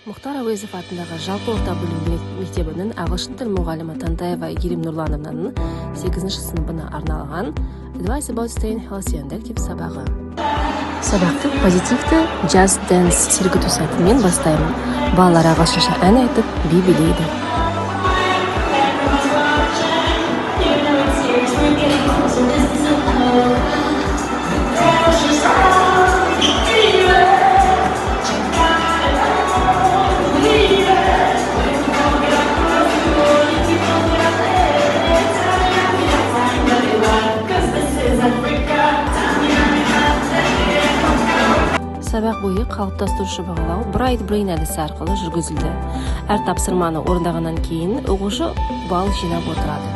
Мұхтар Әуезов атындағы жалпы орта білім мектебінің ағылшын тіл мұғалімі Тантаева Ерим Нұрлановнаның 8 сыныбына арналған Advice about staying healthy and active сабағы. Сабақты позитивті джаз-дэнс сергіту сәтімен бастаймын. Балалар ағылшынша ән айтып, би билейді. Сабақ бойы қалыптастырушы бағалау Bright Brain әдісі арқылы жүргізілді. Әр тапсырманы орындағаннан кейін оқушы балл жинап отырады.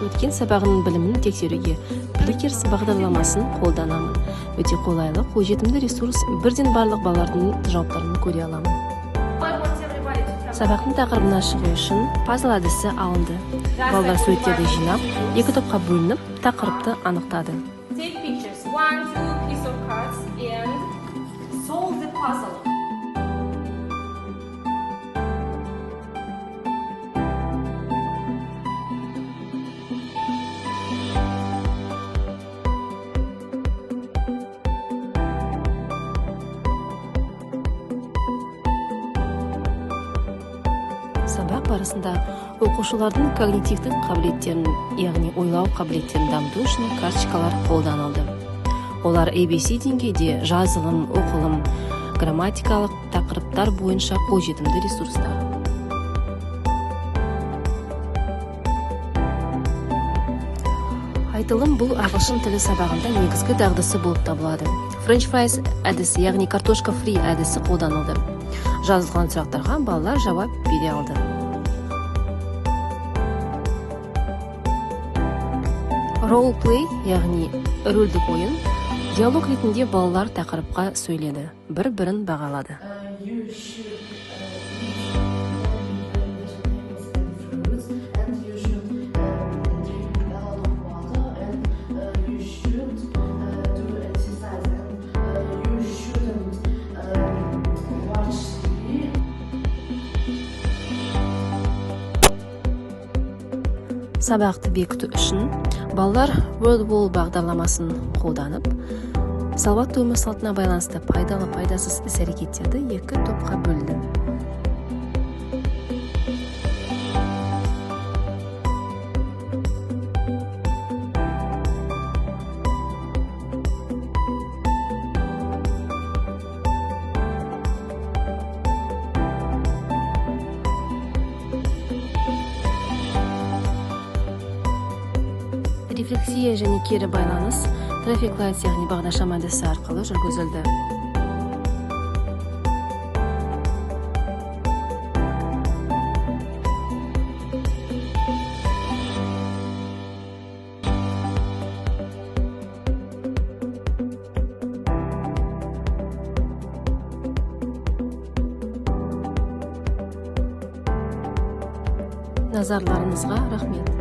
Өткен сабағының білімін тексеруге Clickers бағдарламасын қолданамын. Өте қолайлы, қолжетімді ресурс, бірден барлық балалардың жауаптарын көре аламын. Сабақтың тақырыбына шығу үшін пазл әдісі алынды. Балалар суреттерді жинап, екі топқа бөлініп, тақырыпты анықтады. Take pictures, 1-2 piece of cards and solve the puzzle. Сабақ барысында оқушылардың когнитивтік қабілеттерін, яғни ойлау қабілеттерін дамыту үшін карточкалар қолданылды. Олар ABC деңгейде жазылым, оқылым, грамматикалық тақырыптар бойынша қолжетімді ресурстар. Айтылым бұл ағылшын тілі сабағында негізгі дағдысы болып табылады. French fries әдісі, яғни картошка фри әдісі қолданылды. Жазылған сұрақтарға балалар жауап бере алды. Role play, яғни рөлдік ойын, диалог ретінде балалар тақырыпқа сөйледі, бір-бірін бағалады. Сабақты бекіту үшін балалар WordWall бағдарламасын қолданып, салауатты өмір салтына байланысты пайдалы пайдасыз іс-әрекеттерді екі топқа бөлді. Рефлексия және кері байланыс Traffic Lights, яғни бағдаршам әдісі арқылы жүргізілді. Назарларыңызға рахмет.